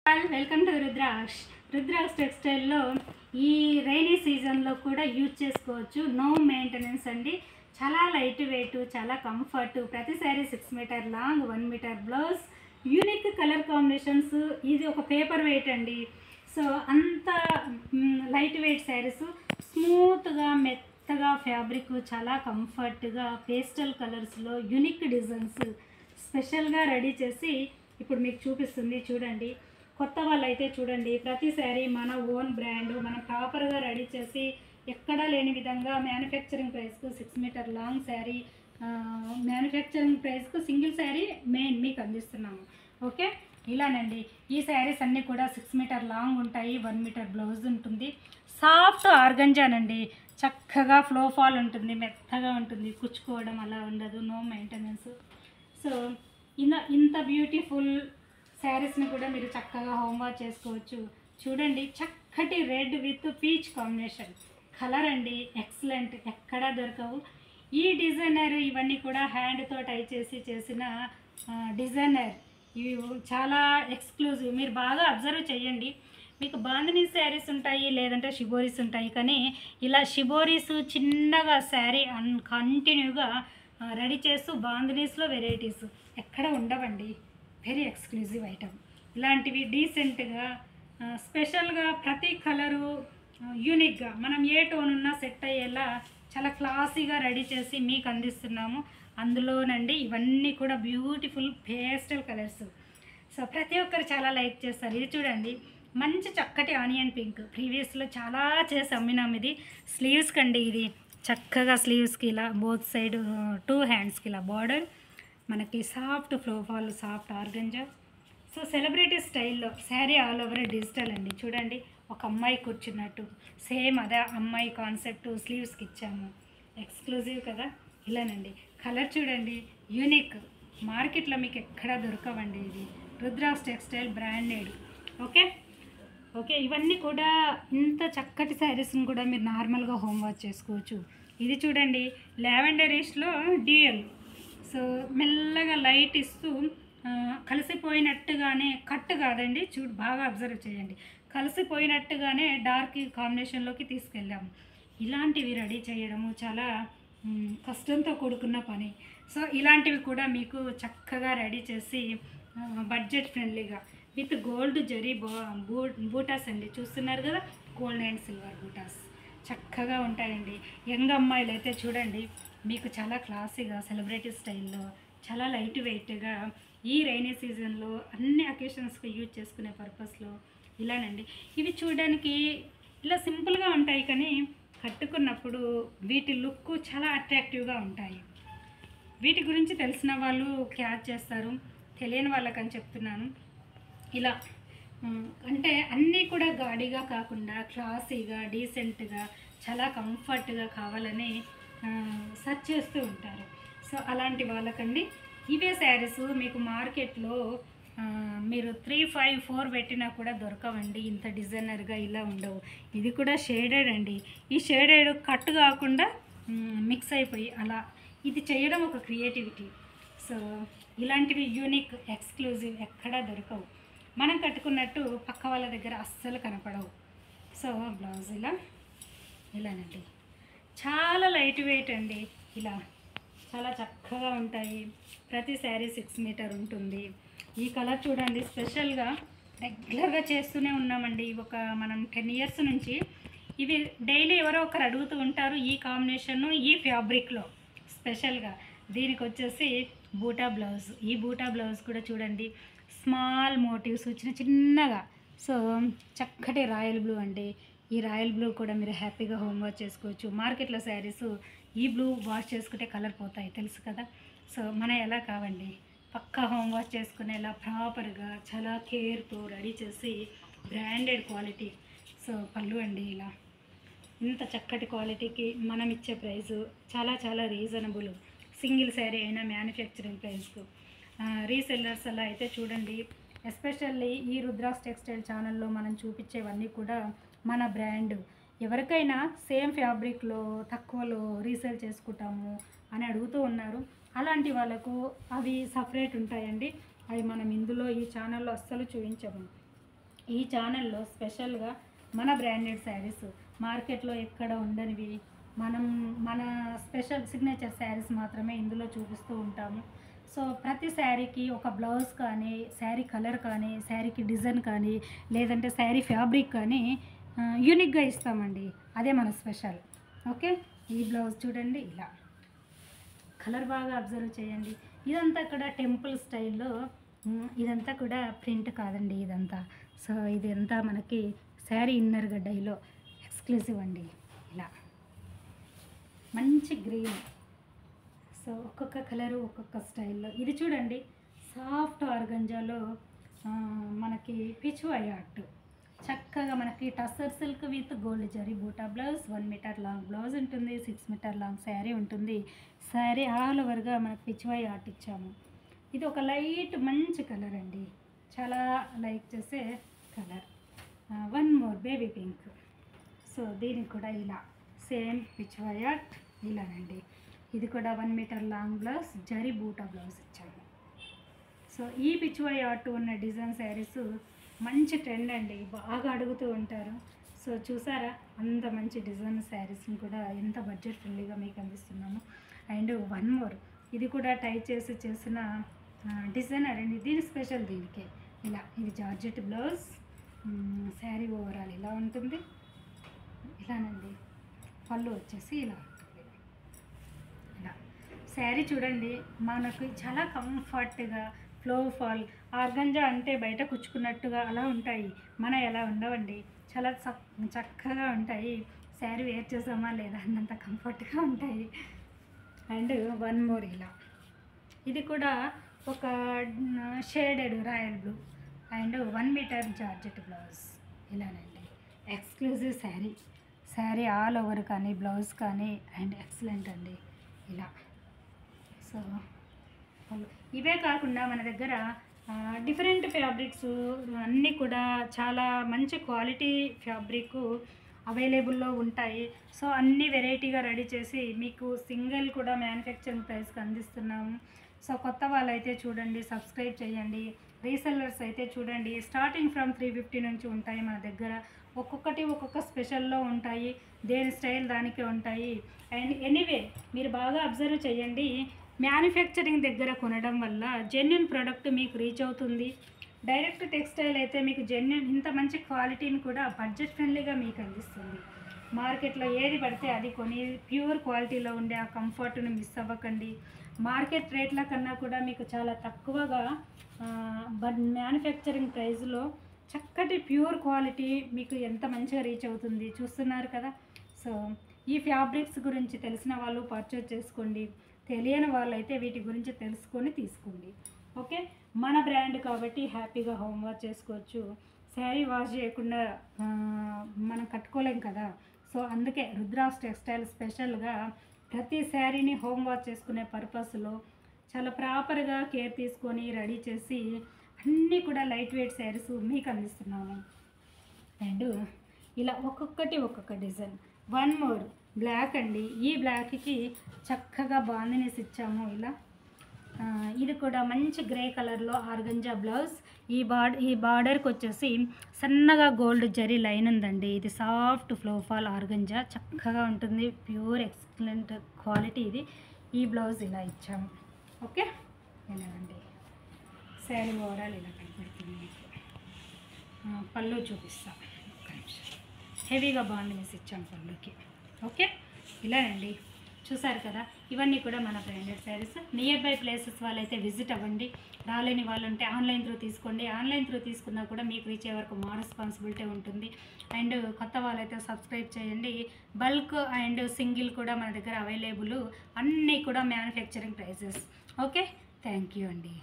Welcome to Rudraksh టెక్స్టైల్లో ఈ rainy సీజన్లో కూడా యూజ్ చేసుకోవచ్చు. నో మెయింటెనెన్స్ అండి. చాలా లైట్ వెయిట్, చాలా కంఫర్ట్. ప్రతి sari 6 metre long, 1 metre blouse, unique colour combinations. ఇది ఒక పేపర్ వెయిట్ అండి. సో అంత లైట్ వెయిట్ శారీస్, స్మూత్గా మెత్తగా ఫ్యాబ్రిక్, చాలా కంఫర్ట్గా పేస్టల్ కలర్స్లో యూనిక్ డిజైన్స్ స్పెషల్గా రెడీ చేసి ఇప్పుడు మీకు చూపిస్తుంది. చూడండి, కొత్త వాళ్ళు అయితే చూడండి, ప్రతి శారీ మన ఓన్ బ్రాండ్, మనం ప్రాపర్గా రెడీ చేసి ఎక్కడా లేని విధంగా మ్యానుఫ్యాక్చరింగ్ ప్రైస్కు 6 మీటర్ లాంగ్ శారీ, మ్యానుఫ్యాక్చరింగ్ ప్రైస్కు సింగిల్ శారీ మెయిన్ మీకు అందిస్తున్నాము. ఓకే, ఇలానండి. ఈ శారీస్ అన్నీ కూడా 6 మీటర్ లాంగ్ ఉంటాయి, 1 మీటర్ బ్లౌజ్ ఉంటుంది. సాఫ్ట్ ఆర్గంజానండి, చక్కగా ఫ్లో ఫాల్ ఉంటుంది, మెత్తగా ఉంటుంది, కుచ్చుకోవడం అలా ఉండదు, నో మెయింటెనెన్స్. సో ఇంత బ్యూటిఫుల్ శారీస్ని కూడా మీరు చక్కగా హోమ్ వాష్ చేసుకోవచ్చు. చూడండి, చక్కటి red with peach combination colour అండి, ఎక్సలెంట్, ఎక్కడా దొరకవు. ఈ డిజైనర్ ఇవన్నీ కూడా హ్యాండ్తో టై చేసి చేసిన డిజైనర్. ఇవి చాలా ఎక్స్క్లూజివ్. మీరు బాగా అబ్జర్వ్ చేయండి. మీకు బాందినీ శారీస్ ఉంటాయి, లేదంటే షిబోరీస్ ఉంటాయి, కానీ ఇలా షిబోరీస్ చిన్నగా శారీ కంటిన్యూగా రెడీ చేస్తూ బాందినీస్లో వెరైటీస్ ఎక్కడ ఉండవండి. Very exclusive item. ఇలాంటివి డీసెంట్గా, స్పెషల్గా, ప్రతి కలరు యూనిక్గా, మనం ఏ టోన్ ఉన్నా సెట్ అయ్యేలా చాలా క్లాసీగా రెడీ చేసి మీకు అందిస్తున్నాము. అందులోనండి ఇవన్నీ కూడా బ్యూటిఫుల్ పేస్టల్ కలర్స్. సో ప్రతి ఒక్కరు చాలా లైక్ చేస్తారు. ఇది చూడండి, మంచి చక్కటి ఆనియన్ పింక్. ప్రీవియస్లో చాలా చేసి అమ్మినాం. ఇది స్లీవ్స్ కండి. ఇది చక్కగా స్లీవ్స్కి ఇలా బోత్ సైడ్ 2 హ్యాండ్స్కి ఇలా బార్డర్, మనకి soft flow fall, soft organza. So celebrity స్టైల్లో శారీ ఆల్ ఓవర్ డిజిటల్ అండి. చూడండి, ఒక అమ్మాయి కూర్చున్నట్టు సేమ్ అదే అమ్మాయి కాన్సెప్ట్ స్లీవ్స్కి ఇచ్చాము. ఎక్స్క్లూజివ్ కదా. ఇలానండి. కలర్ చూడండి, యూనిక్, మార్కెట్లో మీకు ఎక్కడా దొరకవండి. ఇది Rudraksh textile branded. Okay okay, ఇవన్నీ కూడా ఇంత చక్కటి శారీస్ని కూడా మీరు నార్మల్గా హోమ్ వాష్ చేసుకోవచ్చు. ఇది చూడండి, లావెండరిష్లో డ్యూయల్. సో మెల్లగా లైట్ ఇస్తూ కలిసిపోయినట్టుగానే, కట్ కాదండి, బాగా అబ్జర్వ్ చేయండి, కలిసిపోయినట్టుగానే డార్క్ కాంబినేషన్లోకి తీసుకెళ్ళాము. ఇలాంటివి రెడీ చేయడము చాలా కష్టంతో కూడుకున్న పని. సో ఇలాంటివి కూడా మీకు చక్కగా రెడీ చేసి బడ్జెట్ ఫ్రెండ్లీగా విత్ గోల్డ్ జరీ బూటాస్ అండి. చూస్తున్నారు కదా, గోల్డ్ అండ్ సిల్వర్ బూటాస్ చక్కగా ఉంటాయండి. యంగ్ అమ్మాయిలు అయితే చూడండి, మీకు చాలా క్లాసీగా సెలబ్రిటీ స్టైల్లో, చాలా లైట్ వెయిట్గా, ఈ రైనీ సీజన్లో అన్ని అకేషన్స్కి యూజ్ చేసుకునే పర్పస్లో ఇలానండి. ఇవి చూడడానికి ఇలా సింపుల్గా ఉంటాయి, కానీ కట్టుకున్నప్పుడు వీటి లుక్ చాలా అట్రాక్టివ్గా ఉంటాయి. వీటి గురించి తెలిసిన వాళ్ళు క్యాచ్ చేస్తారు, తెలియని వాళ్ళకని చెప్తున్నాను. ఇలా అంటే అన్నీ కూడా గాడిగా కాకుండా క్లాసీగా, డీసెంట్గా, చాలా కంఫర్ట్గా కావాలని సెర్చ్ చేస్తూ ఉంటారు. సో అలాంటి వాళ్ళకండి ఇవే శారీస్ మీకు మార్కెట్లో మీరు 3, 5, 4 పెట్టినా కూడా దొరకవండి. ఇంత డిజైనర్గా ఇలా ఉండవు. ఇది కూడా షేడెడ్ అండి. ఈ షేడెడ్ కట్ కాకుండా మిక్స్ అయిపోయి అలా ఇది చేయడం ఒక క్రియేటివిటీ. సో ఇలాంటివి యూనిక్, ఎక్స్క్లూజివ్, ఎక్కడా దొరకవు. మనం కట్టుకున్నట్టు పక్క వాళ్ళ దగ్గర అస్సలు కనపడవు. సో బ్లౌజ్ ఇలానండి, చాలా లైట్ వెయిట్ అండి. ఇలా చాలా చక్కగా ఉంటాయి. ప్రతి శారీ 6 మీటర్ ఉంటుంది. ఈ కలర్ చూడండి, స్పెషల్గా రెగ్యులర్గా చేస్తూనే ఉన్నామండి. మనం 10 ఇయర్స్ నుంచి ఇవి డైలీ ఎవరో ఒకరు అడుగుతూ ఉంటారు. ఈ కాంబినేషను, ఈ ఫ్యాబ్రిక్లో స్పెషల్గా దీనికి వచ్చేసి బూటా బ్లౌజ్. ఈ బూటా బ్లౌజ్ కూడా చూడండి, స్మాల్ మోటివ్స్ చిన్నగా. సో చక్కటి రాయల్ బ్లూ అండి. ఈ రాయల్ బ్లూ కూడా మీరు హ్యాపీగా హోమ్ వాష్ చేసుకోవచ్చు. మార్కెట్లో శారీస్ ఈ బ్లూ వాష్ చేసుకుంటే కలర్ పోతాయి, తెలుసు కదా. సో మన ఎలా కావండి, పక్కా హోమ్ వాష్ చేసుకునేలా ప్రాపర్గా చాలా కేర్తో రెడీ చేసి బ్రాండెడ్ క్వాలిటీ. సో పళ్ళు అండి, ఇలా ఇంత చక్కటి క్వాలిటీకి మనం ఇచ్చే ప్రైసు చాలా చాలా రీజనబుల్. సింగిల్ శారీ అయినా మ్యానుఫ్యాక్చరింగ్ ప్రైస్కు. రీసెల్లర్స్ అలా అయితే చూడండి, ఎస్పెషల్లీ ఈ రుద్రాక్ష్ టెక్స్టైల్ ఛానల్లో మనం చూపించేవన్నీ కూడా మన బ్రాండ్. ఎవరికైనా సేమ్ ఫ్యాబ్రిక్లో తక్కువలో రీసేల్ చేసుకుంటాము అని అడుగుతూ ఉన్నారు. అలాంటి వాళ్ళకు అవి సపరేట్ ఉంటాయండి. అవి మనం ఇందులో ఈ ఛానల్లో అస్సలు చూపించము. ఈ ఛానల్లో స్పెషల్గా మన బ్రాండెడ్ శారీస్ మార్కెట్లో ఎక్కడ ఉండనివి మన స్పెషల్ సిగ్నేచర్ శారీస్ మాత్రమే ఇందులో చూపిస్తూ ఉంటాము. సో ప్రతి శారీకి ఒక బ్లౌజ్ కానీ, శారీ కలర్ కానీ, శారీకి డిజైన్ కానీ, లేదంటే శారీ ఫ్యాబ్రిక్ కానీ యూనిక్గా ఇస్తామండి. అదే మన స్పెషల్. ఓకే, ఈ బ్లౌజ్ చూడండి, ఇలా కలర్ బాగా అబ్జర్వ్ చేయండి. ఇదంతా కూడా టెంపుల్ స్టైల్లో, ఇదంతా కూడా ప్రింట్ కాదండి ఇదంతా. సో ఇదంతా మనకి శారీ ఇన్నర్ గడ్డలో ఎక్స్క్లూజివ్ అండి. ఇలా మంచి గ్రీన్. సో ఒక్కొక్క కలరు ఒక్కొక్క స్టైల్లో. ఇది చూడండి, సాఫ్ట్ ఆర్గంజాలో మనకి పిచ్వాయ్ ఆర్ట్, చక్కగా మనకి tussar silk with gold zari బూటా బ్లౌజ్, 1 మీటర్ లాంగ్ బ్లౌజ్ ఉంటుంది, 6 మీటర్ లాంగ్ శారీ ఉంటుంది. శారీ ఆల్ ఓవర్గా మనకి పిచ్వాయ్ ఆర్ట్ ఇచ్చాము. ఇది ఒక లైట్ మంచి కలర్ అండి, చాలా లైక్ చేసే colour. 1 more baby pink. So దీనికి కూడా ఇలా సేమ్ పిచ్వాయ్ ఆర్ట్ ఇలానండి. ఇది కూడా 1 మీటర్ లాంగ్ బ్లౌజ్, జరీ బూటా బ్లౌజ్ ఇచ్చాము. సో ఈ పిచ్వాయ్ ఆర్ట్ ఉన్న డిజైన్ శారీస్ మంచి ట్రెండ్ అండి, బాగా అడుగుతూ ఉంటారు. సో చూసారా, అంత మంచి డిజైన్ శారీస్ని కూడా ఎంత బడ్జెట్ ఫ్రెండ్లీగా మీకు అందిస్తున్నాము. అండ్ 1 మోర్, ఇది కూడా టై చేసి చేసిన డిజైనర్ అండి. దీని స్పెషల్ దీనికే. ఇలా ఇది జార్జెట్ బ్లౌజ్, శారీ ఓవరాల్ ఇలా ఉంటుంది. ఇలానండి, పళ్ళు వచ్చేసి ఇలా ఉంటుంది. ఇలా శారీ చూడండి, మనకు చాలా కంఫర్ట్గా ఫ్లో ఫాల్. ఆర్గంజా అంటే బయట కుచ్చుకున్నట్టుగా అలా ఉంటాయి, మన ఎలా ఉండవండి, చాలా చక్కగా ఉంటాయి. శారీ వేర్ చేసామా లేదా అన్నంత కంఫర్ట్గా ఉంటాయి. అండ్ 1 మోర్ ఇలా, ఇది కూడా ఒక shaded royal blue and 1 metre georgette blouse ఇలానండి. ఎక్స్క్లూజివ్ శారీ ఆల్ ఓవర్ కానీ, బ్లౌజ్ కానీ అండ్ ఎక్సలెంట్ అండి ఇలా. సో ఇవే కాకుండా మన దగ్గర డిఫరెంట్ ఫ్యాబ్రిక్స్ అన్నీ కూడా చాలా మంచి క్వాలిటీ ఫ్యాబ్రిక్ అవైలబుల్లో ఉంటాయి. సో అన్ని వెరైటీగా రెడీ చేసి మీకు సింగిల్ కూడా మ్యానుఫ్యాక్చరింగ్ ప్రైస్కి అందిస్తున్నాము. సో కొత్త వాళ్ళైతే చూడండి, సబ్స్క్రైబ్ చేయండి. రీసెల్లర్స్ అయితే చూడండి, స్టార్టింగ్ ఫ్రమ్ 350 నుంచి ఉంటాయి మన దగ్గర. ఒక్కొక్కటి ఒక్కొక్క స్పెషల్లో ఉంటాయి, దేని స్టైల్ దానికే ఉంటాయి. అండ్ ఎనీవే మీరు బాగా అబ్జర్వ్ చేయండి, మ్యానుఫ్యాక్చరింగ్ దగ్గర కొనడం వల్ల జెన్యున్ ప్రోడక్ట్ మీకు రీచ్ అవుతుంది. డైరెక్ట్ టెక్స్టైల్ అయితే మీకు జెన్యున్ ఇంత మంచి క్వాలిటీని కూడా బడ్జెట్ ఫ్రెండ్లీగా మీకు అందిస్తుంది. మార్కెట్లో ఏది పడితే అది కొని ప్యూర్ క్వాలిటీలో ఉండే ఆ కంఫర్ట్ను మిస్ అవ్వకండి. మార్కెట్ రేట్ల కన్నా కూడా మీకు చాలా తక్కువగా మ్యానుఫ్యాక్చరింగ్ ప్రైస్లో చక్కటి ప్యూర్ క్వాలిటీ మీకు ఎంత మంచిగా రీచ్ అవుతుంది చూస్తున్నారు కదా. సో ఈ ఫ్యాబ్రిక్స్ గురించి తెలిసిన వాళ్ళు పర్చేజ్ చేసుకోండి, తెలియని వాళ్ళైతే వీటి గురించి తెలుసుకొని తీసుకోండి. ఓకే, మన బ్రాండ్ కాబట్టి హ్యాపీగా హోమ్ వాష్ చేసుకోవచ్చు. శారీ వాష్ చేయకుండా మనం కట్టుకోలేం కదా. సో అందుకే రుద్రాస్ టెక్స్టైల్ స్పెషల్గా ప్రతి శారీని హోమ్ వాష్ చేసుకునే పర్పస్లో చాలా ప్రాపర్గా కేర్ తీసుకొని రెడీ చేసి అన్నీ కూడా లైట్ వెయిట్ శారీస్ మీకు అందిస్తున్నాము. అండ్ ఇలా ఒక్కొక్కటి ఒక్కొక్క డిజైన్. 1 మోర్ బ్లాక్ అండి, ఈ బ్లాక్కి చక్కగా బాందినీస్ ఇచ్చాము ఇలా. ఇది కూడా మంచి గ్రే కలర్లో ఆర్గంజా బ్లౌజ్. ఈ బార్డర్కి వచ్చేసి సన్నగా గోల్డ్ జరీ లైన్ ఉందండి. ఇది సాఫ్ట్ ఫ్లోఫాల్ ఆర్గంజా, చక్కగా ఉంటుంది, ప్యూర్ ఎక్సలెంట్ క్వాలిటీ ఇది. ఈ బ్లౌజ్ ఇలా ఇచ్చాము. ఓకే, ఇలాగండి శారీ ఓవరాల్ ఇలా కనపడుతుంది మీకు. పళ్ళు చూపిస్తాం ఒక్క నిమిషం. హెవీగా బాండినెస్ ఇచ్చాం పళ్ళుకి. ఓకే, ఇలానండి, చూసారు కదా. ఇవన్నీ కూడా మన branded saris. Near by places వాళ్ళైతే విజిట్ అవ్వండి, రాలేని వాళ్ళు ఉంటే ఆన్లైన్ త్రూ తీసుకోండి. ఆన్లైన్ త్రూ తీసుకున్నా కూడా మీకు రీచ్ అయ్యే వరకు మా రెస్పాన్సిబిలిటీ ఉంటుంది. అండ్ కొత్త వాళ్ళైతే సబ్స్క్రైబ్ చేయండి. బల్క్ అండ్ సింగిల్ కూడా మన దగ్గర అవైలబుల్, అన్నీ కూడా manufacturing prices. Okay, thank you అండి.